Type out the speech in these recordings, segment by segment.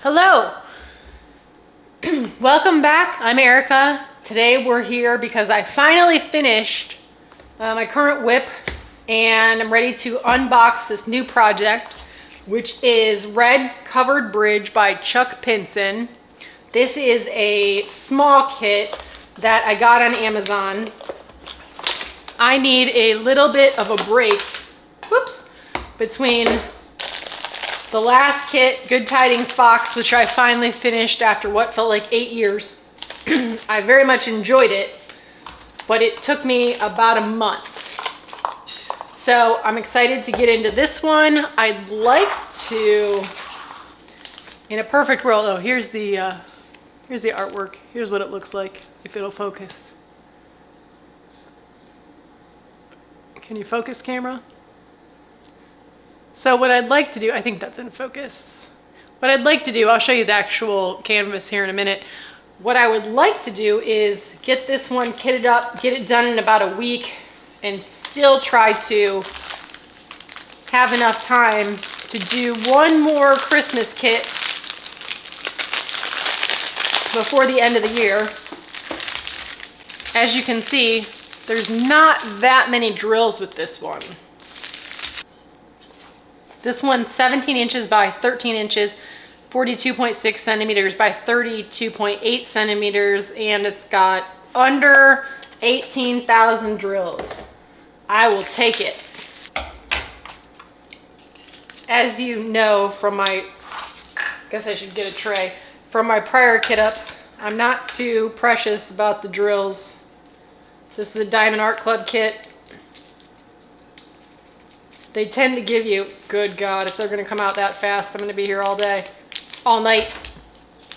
Hello. Welcome back. I'm Erica. Today we're here because I finally finished my current whip and I'm ready to unbox this new project, which is Red Covered Bridge by Chuck Pinson. This is a small kit that I got on Amazon. I need a little bit of a break, between the last kit, Good Tidings box, which I finally finished after what felt like 8 years. I very much enjoyed it, but it took me about a month. So I'm excited to get into this one. I'd like to, in a perfect world, oh, here's the artwork. Here's what it looks like, if it'll focus. Can you focus, camera? So what I'd like to do, I think that's in focus. What I'd like to do, I'll show you the actual canvas here in a minute. What I would like to do is get this one kitted up, get it done in about a week, and still try to have enough time to do one more Christmas kit before the end of the year. As you can see, there's not that many drills with this one. This one's 17 inches by 13 inches, 42.6 centimeters by 32.8 centimeters, and it's got under 18,000 drills. I will take it. As you know from my, I guess I should get a tray, from my prior kit ups, I'm not too precious about the drills. This is a Diamond Art Club kit. They tend to give you, good God, if they're gonna come out that fast, I'm gonna be here all day, all night.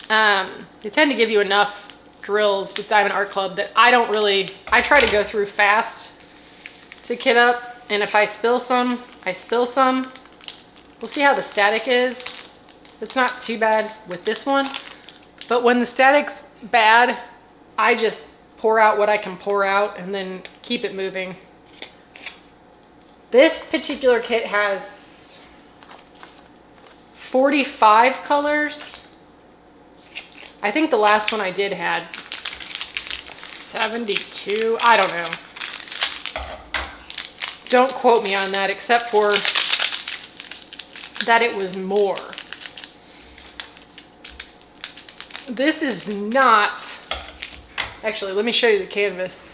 They tend to give you enough drills with Diamond Art Club that I don't really, I try to go through fast to kit up, and if I spill some, I spill some. We'll see how the static is. It's not too bad with this one, but when the static's bad, I just pour out what I can pour out and then keep it moving. This particular kit has 45 colors. I think the last one I did had 72. I don't know. Don't quote me on that, except for that it was more. This is not, actually, let me show you the canvas.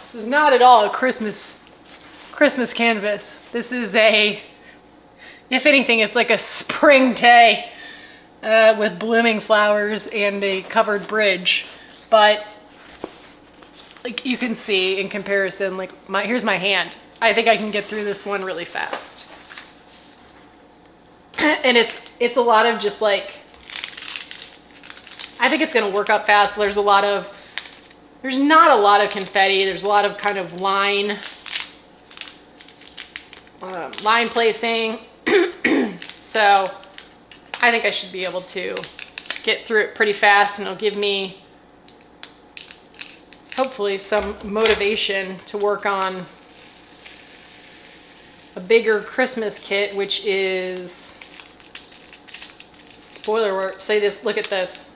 This is not at all a Christmas canvas. This is a, if anything, it's like a spring day with blooming flowers and a covered bridge. But like you can see in comparison, like here's my hand. I think I can get through this one really fast. And it's a lot of just like, I think it's gonna work up fast. There's not a lot of confetti. There's a lot of kind of line placing. So I think I should be able to get through it pretty fast, and it'll give me hopefully some motivation to work on a bigger Christmas kit, which is, spoiler alert, say this, look at this.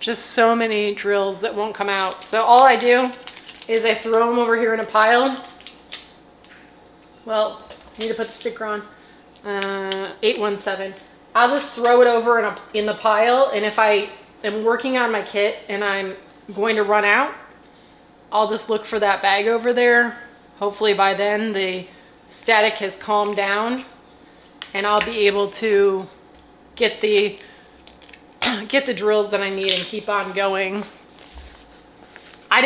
Just so many drills that won't come out. So all I do is I throw them over here in a pile. Well, I need to put the sticker on. 817. I'll just throw it over in the pile, and if I am working on my kit and I'm going to run out, I'll just look for that bag over there. Hopefully by then the static has calmed down and I'll be able to get the drills that I need and keep on going. I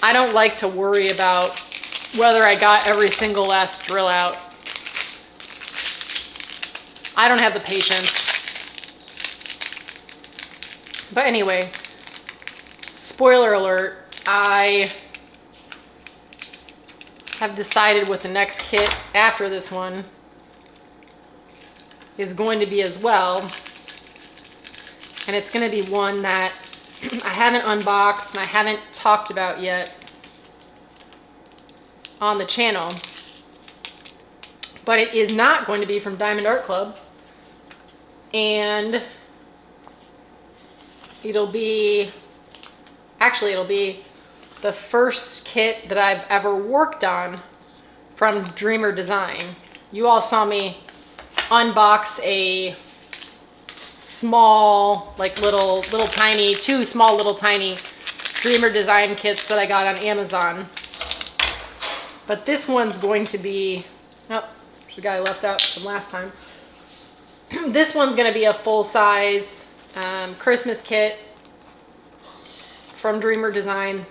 don't like to worry about whether I got every single last drill out. I don't have the patience. But anyway, spoiler alert, I have decided what the next kit after this one is going to be as well. And it's going to be one that I haven't unboxed and I haven't talked about yet on the channel. but it is not going to be from Diamond Art Club. And it'll be the first kit that I've ever worked on from Dreamer Design. You all saw me unbox a small, like little tiny, two small little tiny Dreamer Design kits that I got on Amazon. But this one's going to be, oh, there's a guy left out from last time. This one's going to be a full-size Christmas kit from Dreamer Design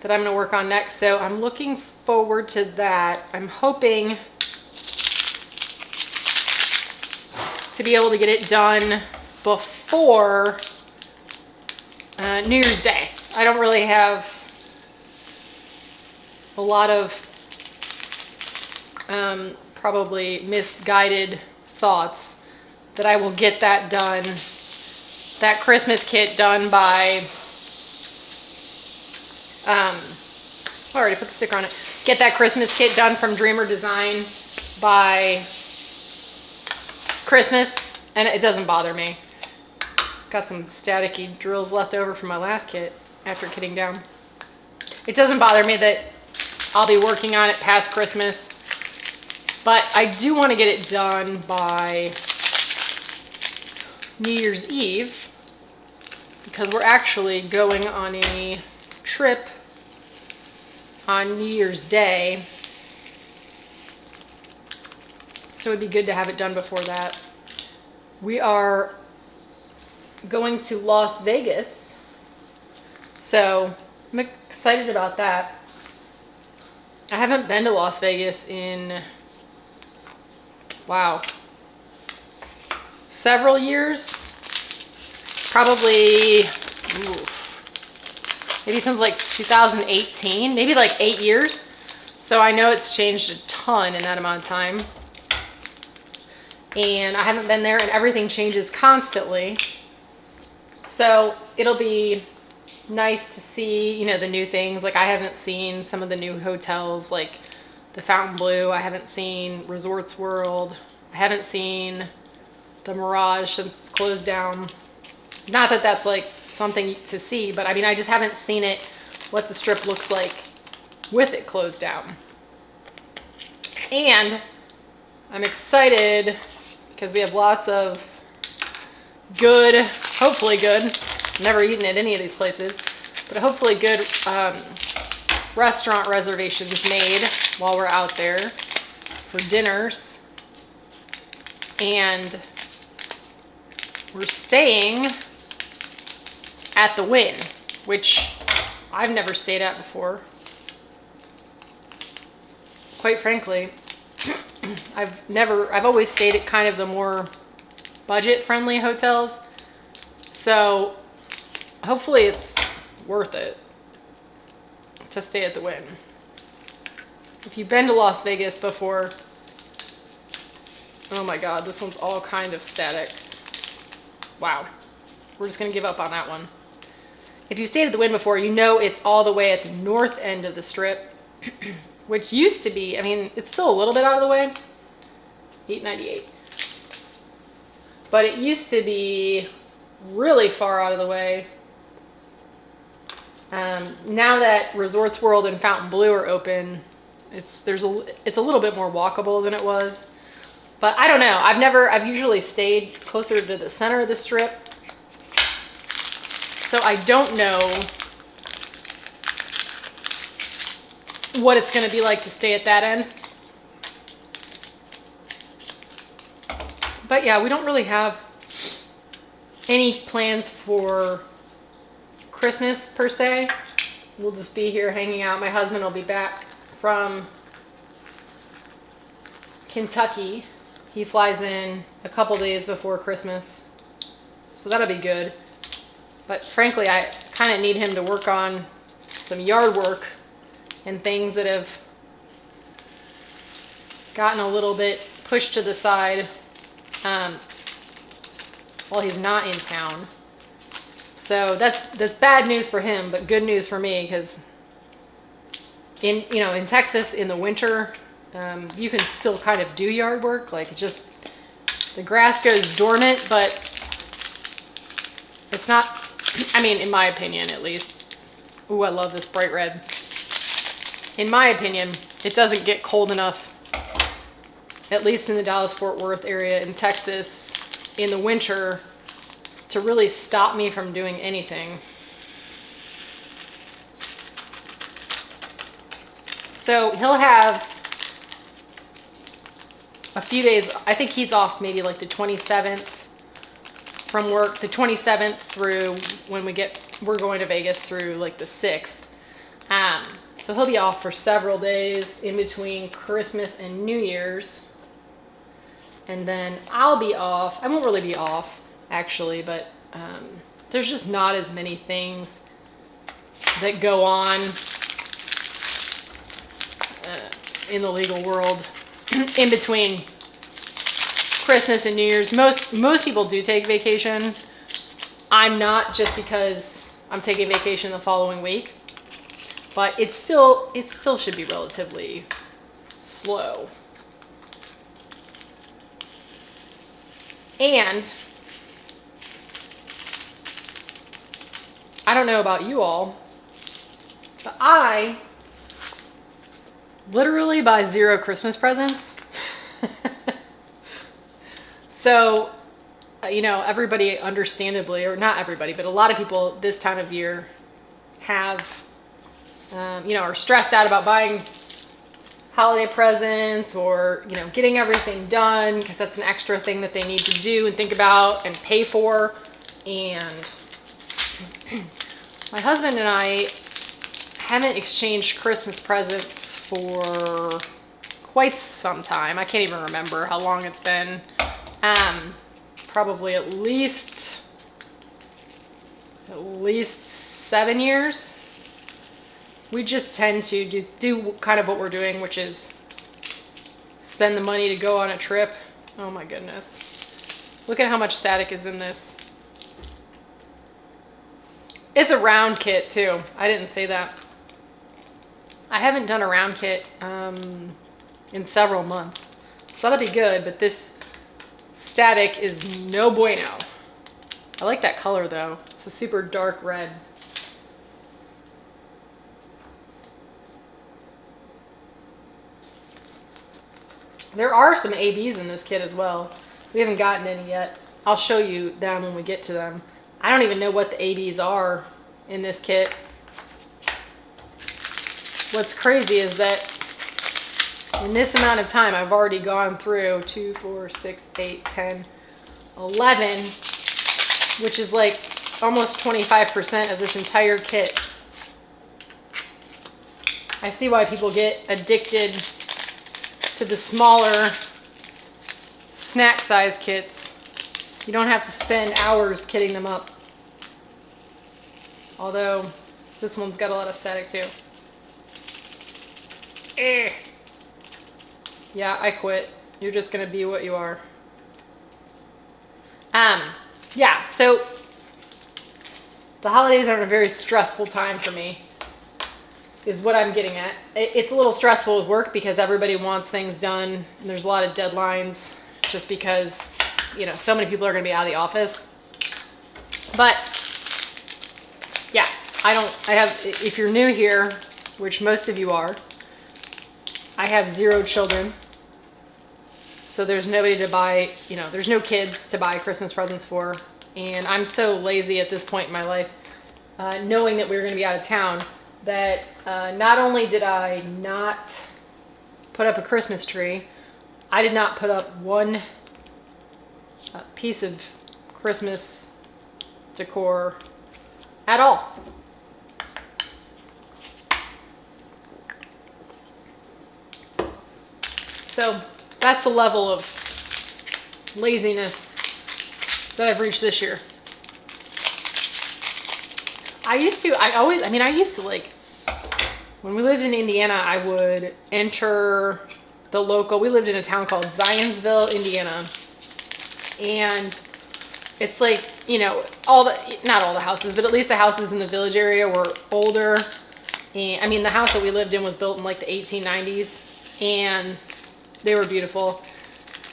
that I'm going to work on next. So I'm looking forward to that. I'm hoping to be able to get it done before New Year's Day. I don't really have a lot of probably misguided thoughts that I will get that done, that Christmas kit done by, I already put the sticker on it. Get that Christmas kit done from Dreamer Design by Christmas, and it doesn't bother me. Got some staticky drills left over from my last kit after kitting down. It doesn't bother me that I'll be working on it past Christmas, but I do want to get it done by New Year's Eve because we're actually going on a trip on New Year's Day. So it'd be good to have it done before that. We are going to Las Vegas, so I'm excited about that. I haven't been to Las Vegas in, wow, several years. Probably, maybe since like 2018, maybe like 8 years. So I know it's changed a ton in that amount of time. And I haven't been there, and everything changes constantly. So it'll be nice to see, you know, the new things. Like I haven't seen some of the new hotels, like the Fontainebleau. I haven't seen Resorts World. I haven't seen the Mirage since it's closed down. Not that that's like something to see, but I mean, I just haven't seen it, what the Strip looks like with it closed down. And I'm excited because we have lots of good, hopefully good, never eaten at any of these places, but hopefully good restaurant reservations made while we're out there for dinners. And we're staying at the Wynn, which I've never stayed at before. Quite frankly, I've always stayed at kind of the more budget-friendly hotels. So hopefully it's worth it to stay at the Wynn. If you've been to Las Vegas before, oh my God, this one's all kind of static. Wow. We're just gonna give up on that one. If you stayed at the Wynn before, you know it's all the way at the north end of the Strip, which used to be, I mean, it's still a little bit out of the way, $8.98. But it used to be really far out of the way. Now that Resorts World and Fontainebleau are open, it's a little bit more walkable than it was. But I don't know. I've usually stayed closer to the center of the Strip. So I don't know what it's going to be like to stay at that end. But yeah, we don't really have any plans for Christmas per se. We'll just be here hanging out. My husband will be back from Kentucky. He flies in a couple days before Christmas, so that'll be good. But frankly, I kind of need him to work on some yard work and things that have gotten a little bit pushed to the side while he's not in town. So that's bad news for him, but good news for me, because in Texas in the winter, you can still kind of do yard work. Like the grass goes dormant, but it's not, I mean, in my opinion at least. Ooh, I love this bright red. In my opinion, it doesn't get cold enough, at least in the Dallas-Fort Worth area in Texas, in the winter to really stop me from doing anything. So he'll have a few days, I think he's off maybe like the 27th from work, the 27th through when we're going to Vegas through like the 6th. So he'll be off for several days in between Christmas and New Year's. And then I'll be off. I won't really be off actually, but there's just not as many things that go on in the legal world in between Christmas and New Year's. Most people do take vacation. I'm not, just because I'm taking vacation the following week, but it still should be relatively slow. And I don't know about you all, but I literally buy 0 Christmas presents. So, you know, everybody understandably, or not everybody, but a lot of people this time of year have, you know, are stressed out about buying holiday presents or, you know, getting everything done because that's an extra thing that they need to do and think about and pay for. And my husband and I haven't exchanged Christmas presents for quite some time. I can't even remember how long it's been. Probably at least 7 years. We just tend to do kind of what we're doing, which is spend the money to go on a trip. Oh my goodness. Look at how much static is in this. It's a round kit too. I didn't say that. I haven't done a round kit in several months. So that'll be good, but this static is no bueno. I like that color though. It's a super dark red. There are some ABs in this kit as well. We haven't gotten any yet. I'll show you them when we get to them. I don't even know what the ABs are in this kit. What's crazy is that in this amount of time, I've already gone through 2, 4, 6, 8, 10, 11, which is like almost 25% of this entire kit. I see why people get addicted to the smaller snack size kits. You don't have to spend hours kitting them up. Although this one's got a lot of static too. Yeah, I quit. You're just gonna be what you are. Yeah, so the holidays are a very stressful time for me, is what I'm getting at. It's a little stressful with work because everybody wants things done and there's a lot of deadlines just because, you know, so many people are gonna be out of the office. But yeah, if you're new here, which most of you are, I have 0 children. So there's nobody to buy, you know, there's no kids to buy Christmas presents for. And I'm so lazy at this point in my life, knowing that we were going to be out of town, that not only did I not put up a Christmas tree, I did not put up one piece of Christmas decor at all. So that's the level of laziness that I've reached this year. I used to like, when we lived in Indiana, I would enter the local, we lived in a town called Zionsville, Indiana. And it's like, you know, not all the houses, but at least the houses in the village area were older. And I mean, the house that we lived in was built in like the 1890s. And They were beautiful.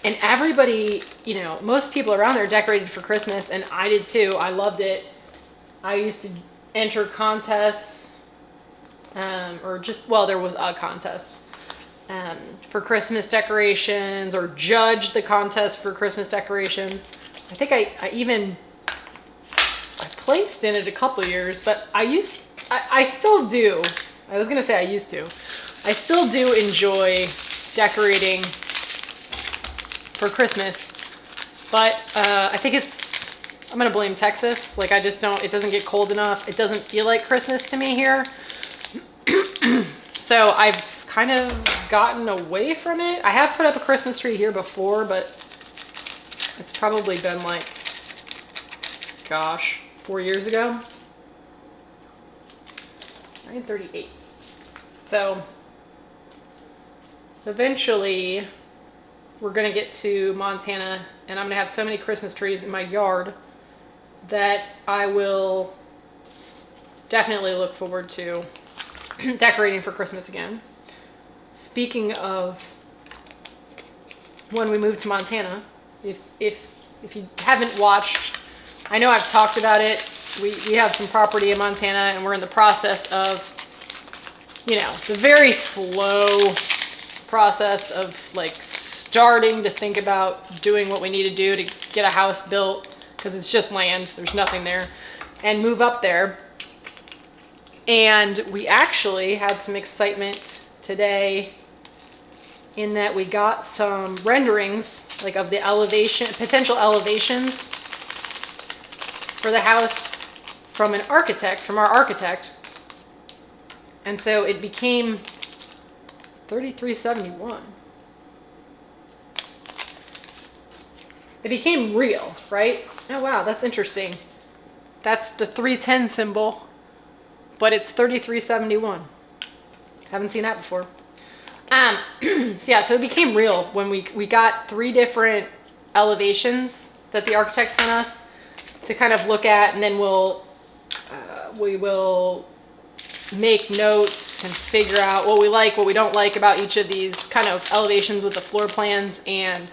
And everybody, you know, most people around there decorated for Christmas, and I did too. I loved it. I used to enter contests, or just, well, there was a contest for Christmas decorations, or judge the contest for Christmas decorations. I think I placed in it a couple years, but I still do. I was gonna say I used to. I still do enjoy decorating for Christmas, but I think I'm gonna blame Texas. Like, it doesn't get cold enough. It doesn't feel like Christmas to me here. So I've kind of gotten away from it. I have put up a Christmas tree here before, but it's probably been like, gosh, 4 years ago. I'm 38. So eventually we're gonna get to Montana, and I'm gonna have so many Christmas trees in my yard that I will definitely look forward to decorating for Christmas again. Speaking of when we move to Montana, if you haven't watched, I know I've talked about it. We have some property in Montana, and we're in the process of, you know, the very slow process of like starting to think about doing what we need to do to get a house built, because it's just land, there's nothing there, and move up there. And we actually had some excitement today in that we got some renderings, like of the potential elevations for the house from our architect. And so it became 3371. It became real, right? Oh wow, that's interesting. That's the 310 symbol, but it's 3371. Haven't seen that before. So yeah, so it became real when we got 3 different elevations that the architect sent us to kind of look at, and then we will make notes and figure out what we like, what we don't like about each of these kind of elevations with the floor plans, and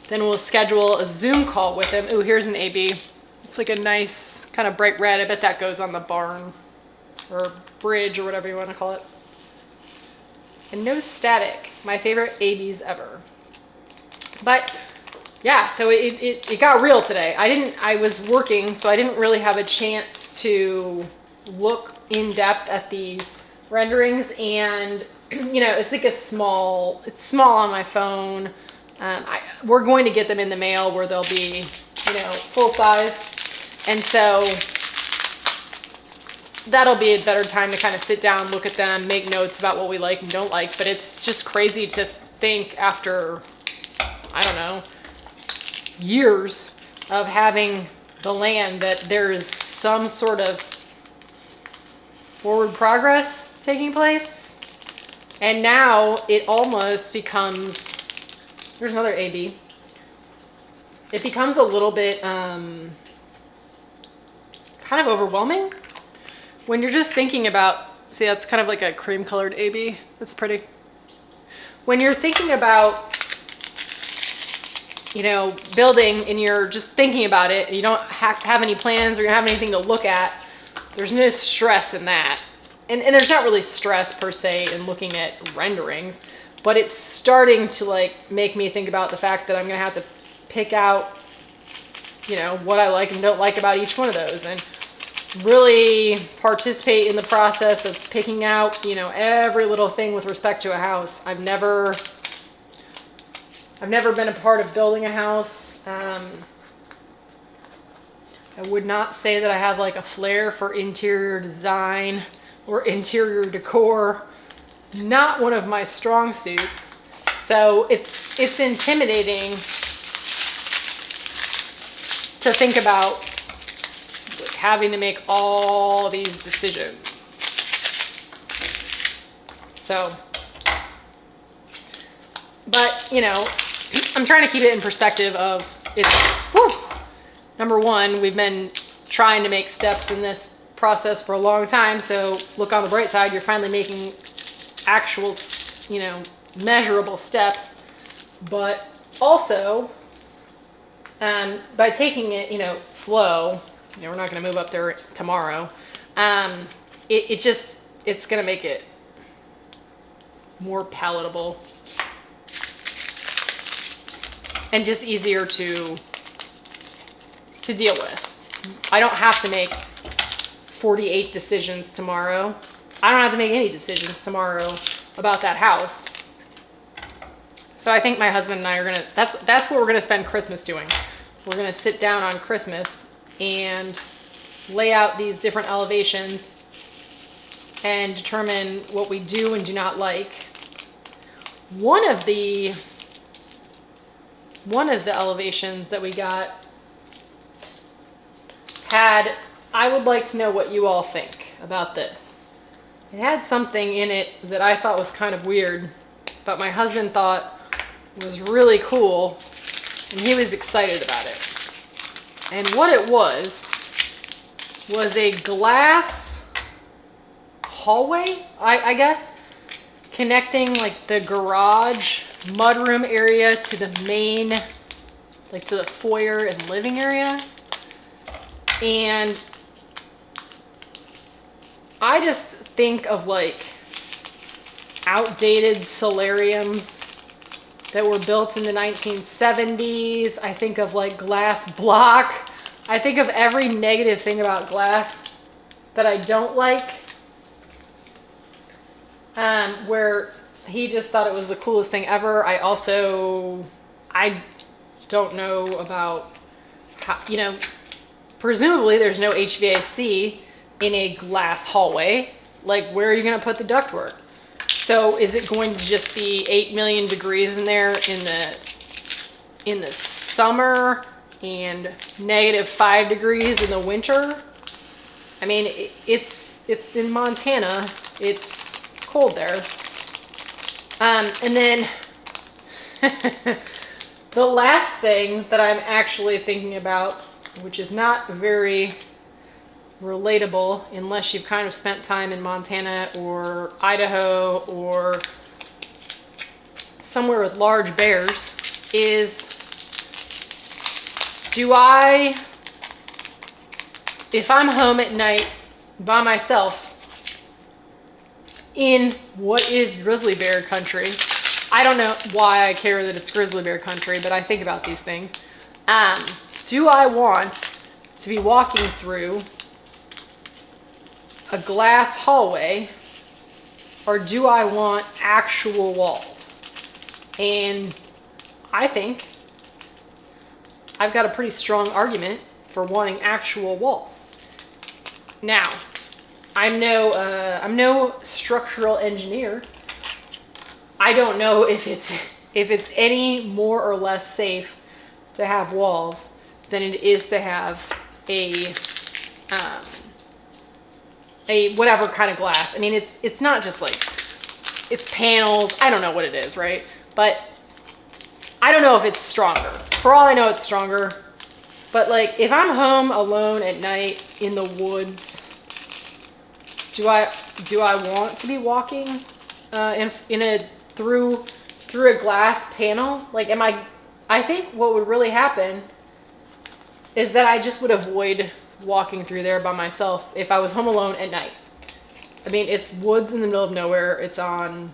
then we'll schedule a Zoom call with him. Ooh, here's an AB. It's like a nice kind of bright red. I bet that goes on the barn or bridge or whatever you want to call it. And no static. My favorite ABs ever. But yeah, so it got real today. I was working, so I didn't really have a chance to look in depth at the renderings, and you know, it's like it's small on my phone. We're going to get them in the mail where they'll be, you know, full size, and so that'll be a better time to kind of sit down, look at them, make notes about what we like and don't like. But it's just crazy to think, after, I don't know, years of having the land, that there is some sort of forward progress taking place. And now it almost becomes, there's another AB. It becomes a little bit kind of overwhelming when you're just thinking about, see, that's kind of like a cream colored AB. That's pretty. When you're thinking about, you know, building, and you're just thinking about it, and you don't have any plans or you don't have anything to look at, there's no stress in that. And there's not really stress per se in looking at renderings, but it's starting to like make me think about the fact that I'm gonna have to pick out, you know, what I like and don't like about each one of those, and really participate in the process of picking out, you know, every little thing with respect to a house. I've never been a part of building a house. I would not say that I have like a flair for interior design or interior decor. Not one of my strong suits. So it's intimidating to think about having to make all these decisions. So, but you know, I'm trying to keep it in perspective of number one, we've been trying to make steps in this process for a long time. So look on the bright side, you're finally making actual, you know, measurable steps. but also by taking it, slow, we're not going to move up there tomorrow. It's going to make it more palatable and just easier to deal with. I don't have to make 48 decisions tomorrow. I don't have to make any decisions tomorrow about that house. So I think my husband and I are gonna, that's what we're gonna spend Christmas doing. We're gonna sit down on Christmas and lay out these different elevations and determine what we do and do not like. One of the elevations that we got had, I would like to know what you all think about this. It had something in it that I thought was kind of weird, but my husband thought was really cool, and he was excited about it. And what it was a glass hallway, I guess, connecting like the garage mudroom area to the main, like to the foyer and living area. And I just think of like outdated solariums that were built in the 1970s. I think of like glass block. I think of every negative thing about glass that I don't like. Where he just thought it was the coolest thing ever. I don't know about how, presumably there's no HVAC in a glass hallway. Like, where are you going to put the ductwork? So is it going to just be 8 million degrees in there in the summer and -5 degrees in the winter? I mean, it's in Montana. It's cold there. And then the last thing that I'm actually thinking about, which is not very relatable unless you've kind of spent time in Montana or Idaho or somewhere with large bears, is if I'm home at night by myself in what is grizzly bear country, I don't know why I care that it's grizzly bear country, but I think about these things. Do I want to be walking through a glass hallway, or do I want actual walls? And I think I've got a pretty strong argument for wanting actual walls. Now, I'm no structural engineer. I don't know if it's any more or less safe to have walls than it is to have a whatever kind of glass. I mean, it's not just like, it's panels. I don't know what it is, right? But I don't know if it's stronger. For all I know, it's stronger. But like, if I'm home alone at night in the woods, do I want to be walking through a glass panel? Like, I think what would really happen is that I just would avoid walking through there by myself if I was home alone at night. I mean, it's woods in the middle of nowhere. It's on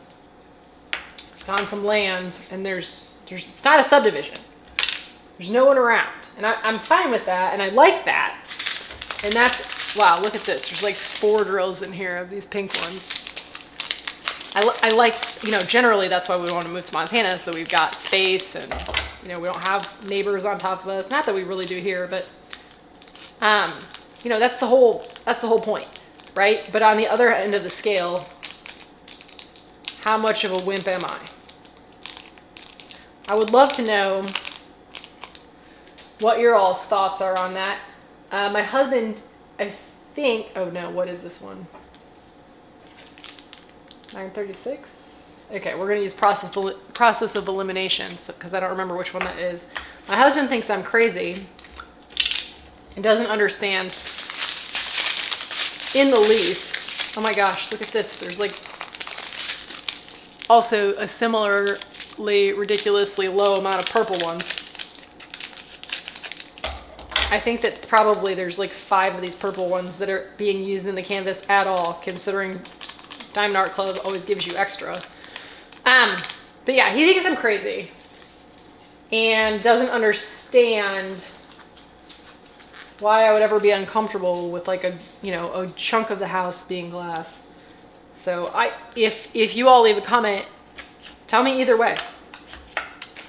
some land, and it's not a subdivision. There's no one around, and I'm fine with that, and I like that. And that's, wow, look at this. There's like 4 drills in here of these pink ones. I like, generally that's why we want to move to Montana, so we've got space, and we don't have neighbors on top of us. Not that we really do here, but that's the whole point, right? But on the other end of the scale, how much of a wimp am I? I would love to know what your all's thoughts are on that. My husband, I think, oh no, what is this one? 936? Okay, we're gonna use process of elimination because I don't remember which one that is. My husband thinks I'm crazy and doesn't understand in the least. Oh my gosh, look at this. There's like also a similar ridiculously low amount of purple ones. I think that probably there's like 5 of these purple ones that are being used in the canvas at all, considering Diamond Art Club always gives you extra. But yeah, he thinks I'm crazy and doesn't understand why I would ever be uncomfortable with like a chunk of the house being glass. So if you all leave a comment, tell me either way.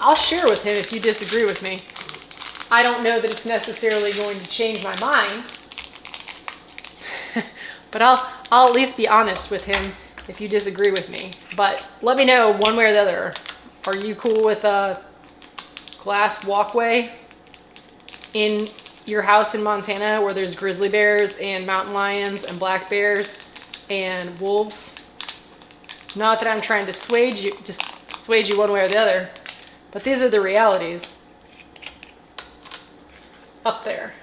I'll share with him if you disagree with me. I don't know that it's necessarily going to change my mind, but I'll at least be honest with him if you disagree with me. But let me know one way or the other. Are you cool with a glass walkway in your house in Montana where there's grizzly bears and mountain lions and black bears and wolves? Not that I'm trying to dissuade you one way or the other, but these are the realities up there.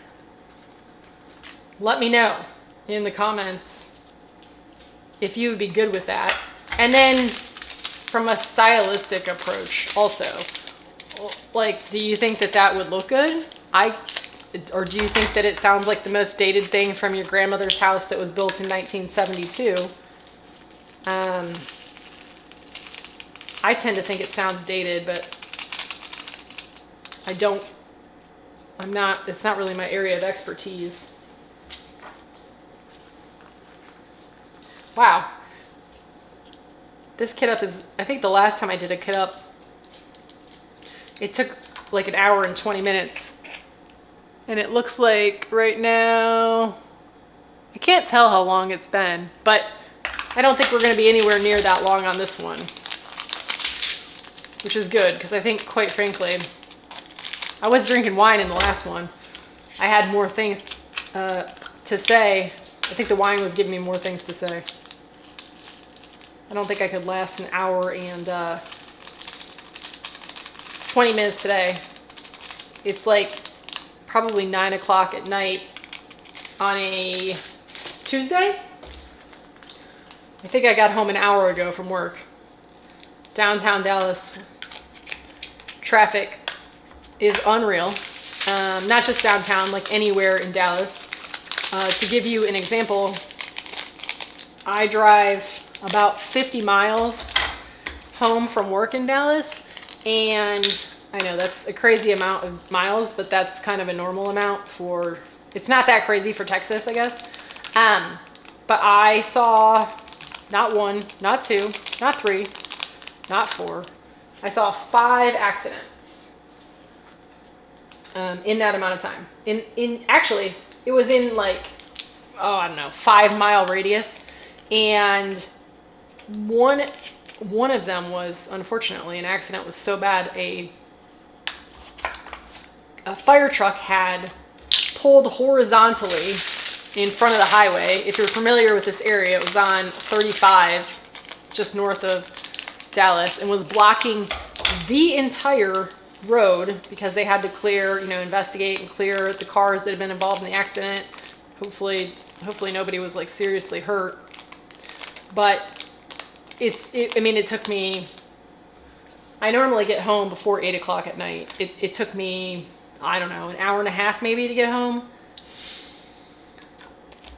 Let me know in the comments if you would be good with that. And then from a stylistic approach also, like, do you think that that would look good? Or do you think that it sounds like the most dated thing from your grandmother's house that was built in 1972? I tend to think it sounds dated, but it's not really my area of expertise. Wow. This kit up is, I think the last time I did a kit up, it took like an hour and 20 minutes. And it looks like right now, I can't tell how long it's been, but I don't think we're going to be anywhere near that long on this one, which is good, because I think, quite frankly, I was drinking wine in the last one. I had more things to say. I think the wine was giving me more things to say. I don't think I could last an hour and 20 minutes today. It's like probably 9 o'clock at night on a Tuesday. I think I got home an hour ago from work. Downtown Dallas traffic is unreal. Not just downtown, like anywhere in Dallas. To give you an example, I drive about 50 miles home from work in Dallas, and I know that's a crazy amount of miles, but that's kind of a normal amount for, it's not that crazy for Texas, I guess. But I saw not 1, not 2, not 3, not 4. I saw 5 accidents in that amount of time. Actually, it was in like, I don't know, 5-mile radius. And one of them was, unfortunately, an accident was so bad, a fire truck had pulled horizontally in front of the highway. If you're familiar with this area, it was on 35, just north of Dallas, and was blocking the entire road because they had to clear, investigate and clear the cars that had been involved in the accident. Hopefully nobody was like seriously hurt. But it took me, I normally get home before 8 o'clock at night. It took me, I don't know, an hour and a half maybe to get home.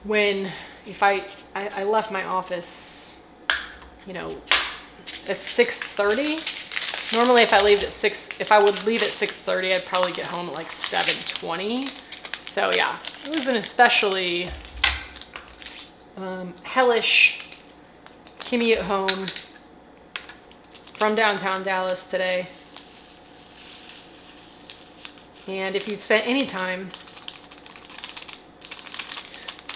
If I left my office, at 6:30. Normally if I would leave at 6:30, I'd probably get home at like 7:20. So yeah, it was an especially hellish commute home from downtown Dallas today. And if you've spent any time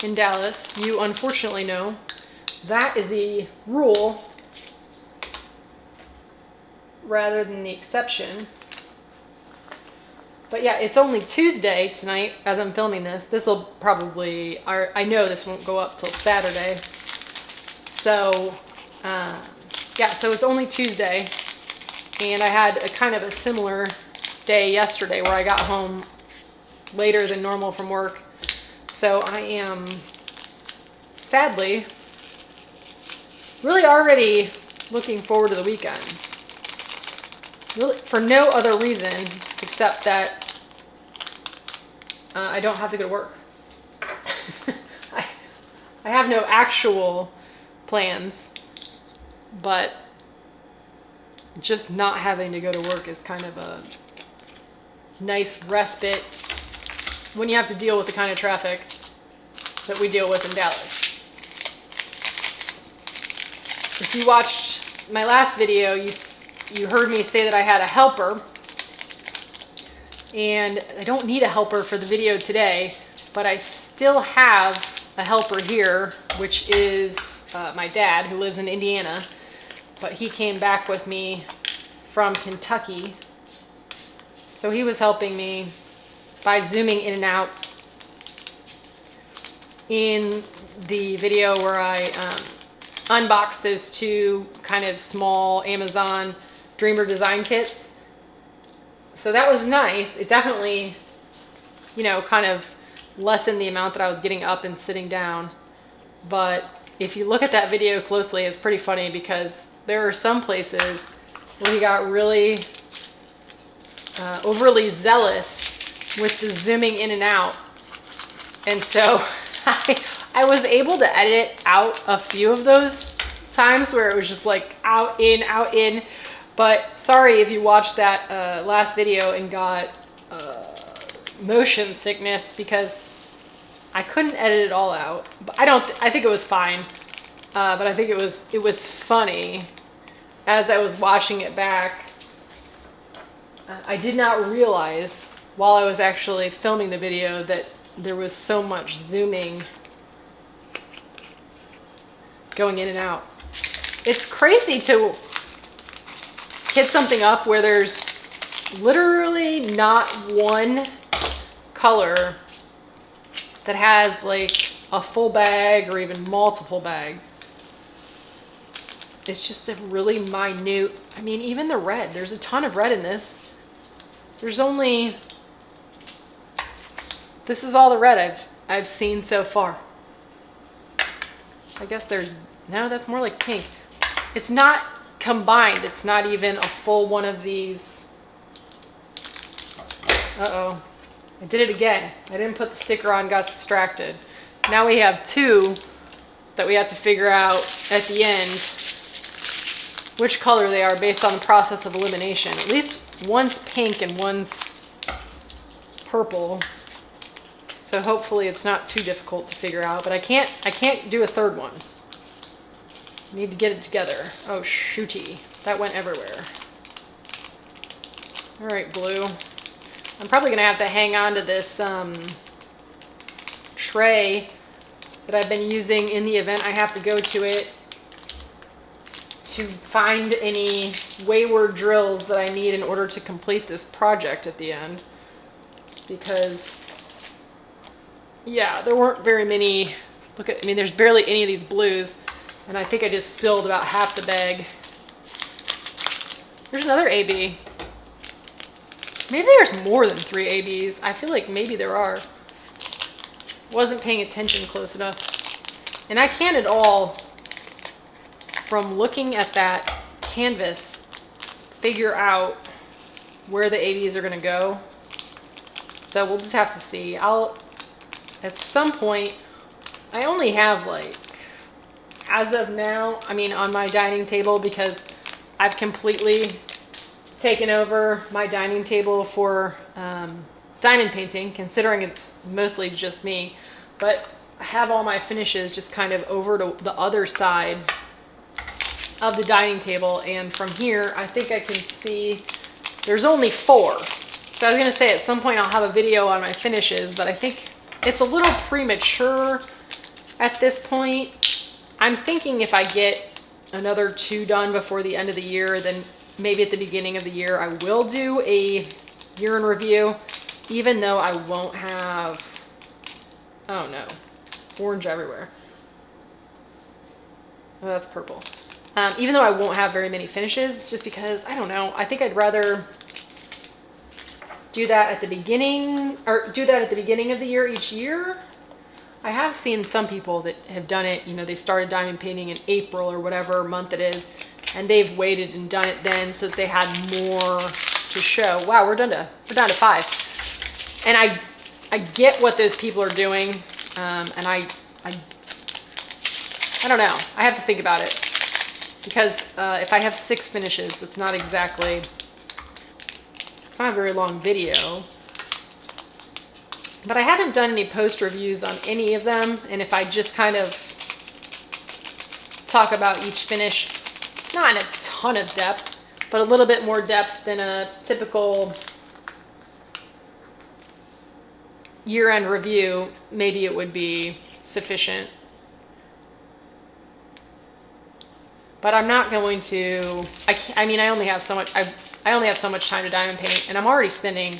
in Dallas, you unfortunately know that is the rule rather than the exception. But yeah, it's only Tuesday tonight as I'm filming this. This will probably, I know this won't go up till Saturday. So, yeah, so it's only Tuesday. And I had a kind of a similar day yesterday where I got home later than normal from work. So I am, sadly, really already looking forward to the weekend. really for no other reason except that I don't have to go to work. I have no actual plans, but just not having to go to work is kind of a nice respite when you have to deal with the kind of traffic that we deal with in Dallas. If you watched my last video, you heard me say that I had a helper, and I don't need a helper for the video today, but I still have a helper here, which is my dad, who lives in Indiana, but he came back with me from Kentucky. So he was helping me by zooming in and out. In the video where I unboxed those two kind of small Amazon Dreamer design kits. So that was nice. It definitely, you know, kind of lessened the amount that I was getting up and sitting down. But if you look at that video closely, it's pretty funny because there are some places where he got really overly zealous with the zooming in and out. And so I was able to edit out a few of those times where it was just like out, in. But sorry if you watched that last video and got motion sickness because I couldn't edit it all out. But I think it was fine. But I think it was funny as I was watching it back. I did not realize while I was actually filming the video that there was so much zooming going in and out. It's crazy to hit something up where there's literally not one color that has like a full bag or even multiple bags. It's just a really minute, I mean, even the red, there's a ton of red in this. There's only, this is all the red I've seen so far. I guess there's, no, that's more like pink. It's not combined. It's not even a full one of these. Uh-oh. I did it again. I didn't put the sticker on, got distracted. Now we have two that we have to figure out at the end which color they are based on the process of elimination. At least one's pink and one's purple. So hopefully it's not too difficult to figure out, but I can't do a third one. I need to get it together. Oh, shooty. That went everywhere. All right, glue. I'm probably gonna have to hang on to this tray that I've been using in the event I have to go to it to find any wayward drills that I need in order to complete this project at the end. Because, yeah, there weren't very many. Look at, I mean, there's barely any of these blues. And I think I just spilled about half the bag. There's another AB. Maybe there's more than 3 ABs. I feel like maybe there are. Wasn't paying attention close enough. And I can't at all, from looking at that canvas, figure out where the ABs are gonna go. So we'll just have to see. At some point, I only have like, as of now, I mean, on my dining table, because I've completely taken over my dining table for diamond painting, considering it's mostly just me. But I have all my finishes just kind of over to the other side of the dining table. And from here, I think I can see there's only 4. So I was gonna say at some point I'll have a video on my finishes, but I think it's a little premature at this point. I'm thinking if I get another 2 done before the end of the year, then maybe at the beginning of the year I will do a year in review, even though I won't have, oh no, orange everywhere. Oh, that's purple. Even though I won't have very many finishes, just because, I don't know, I think I'd rather do that at the beginning, or do that at the beginning of the year each year. I have seen some people that have done it, you know, they started diamond painting in April or whatever month it is, and they've waited and done it then so that they had more to show. Wow, we're down to 5. And I get what those people are doing, and I don't know. I have to think about it, because if I have 6 finishes, that's not exactly, it's not a very long video. But I haven't done any post reviews on any of them, and if I just kind of talk about each finish, not in a ton of depth, but a little bit more depth than a typical year-end review, maybe it would be sufficient. But I'm not going to, I mean, I only have so much time to diamond paint, and I'm already spending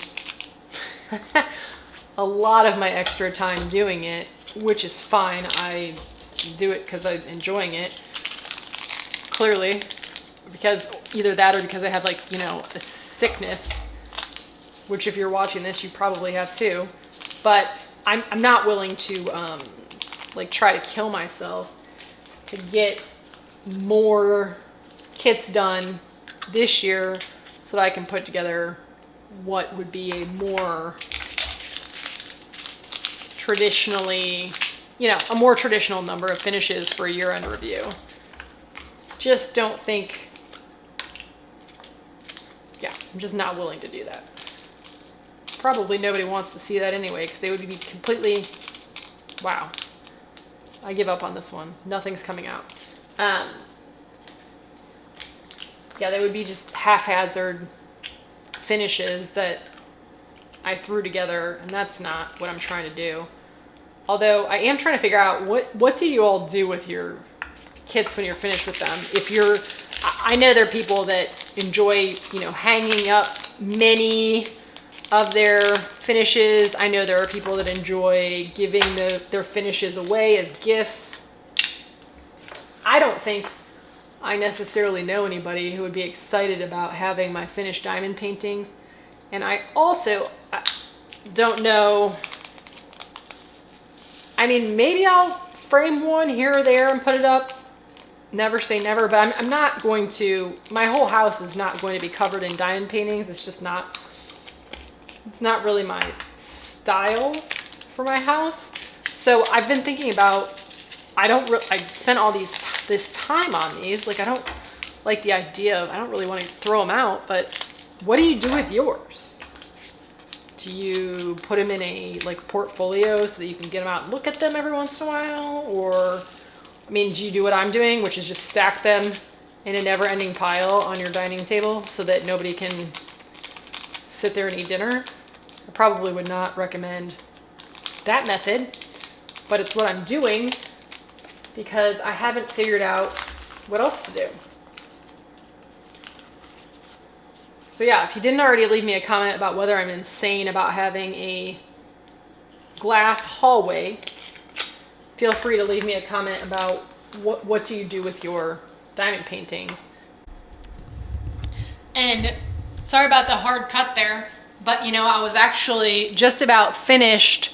a lot of my extra time doing it, which is fine. I do it because I'm enjoying it, clearly, because either that or because I have, like, you know, a sickness, which if you're watching this, you probably have too. But I'm not willing to like try to kill myself to get more kits done this year so that I can put together what would be a more traditionally, you know, a more traditional number of finishes for a year-end review. Just don't think, yeah, I'm just not willing to do that. Probably nobody wants to see that anyway, because they would be completely, wow, I give up on this one. Nothing's coming out. Yeah, they would be just haphazard finishes that I threw together, and that's not what I'm trying to do. Although I am trying to figure out what do you all do with your kits when you're finished with them. If you're, I know there are people that enjoy, you know, hanging up many of their finishes. I know there are people that enjoy giving their finishes away as gifts. I don't think I necessarily know anybody who would be excited about having my finished diamond paintings. And I also don't know, I mean, maybe I'll frame one here or there and put it up. Never say never, but I'm not going to, my whole house is not going to be covered in diamond paintings. It's just not, it's not really my style for my house. So I've been thinking about, I spent all this time on these. Like, I don't like the idea of, I don't really want to throw them out, but what do you do with yours? Do you put them in a, like, portfolio so that you can get them out and look at them every once in a while? Or, I mean, do you do what I'm doing, which is just stack them in a never-ending pile on your dining table so that nobody can sit there and eat dinner? I probably would not recommend that method, but it's what I'm doing because I haven't figured out what else to do. So yeah, if you didn't already leave me a comment about whether I'm insane about having a glass hallway, feel free to leave me a comment about what do you do with your diamond paintings. And sorry about the hard cut there, but you know, I was actually just about finished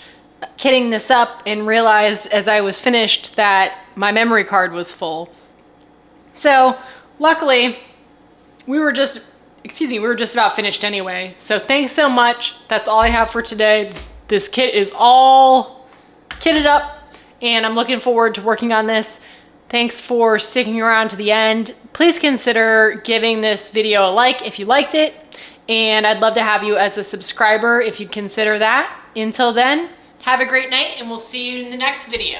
kitting this up and realized as I was finished that my memory card was full. So luckily we were just about finished anyway. So thanks so much. That's all I have for today. This kit is all kitted up and I'm looking forward to working on this. Thanks for sticking around to the end. Please consider giving this video a like if you liked it. And I'd love to have you as a subscriber if you'd consider that. Until then, have a great night and we'll see you in the next video.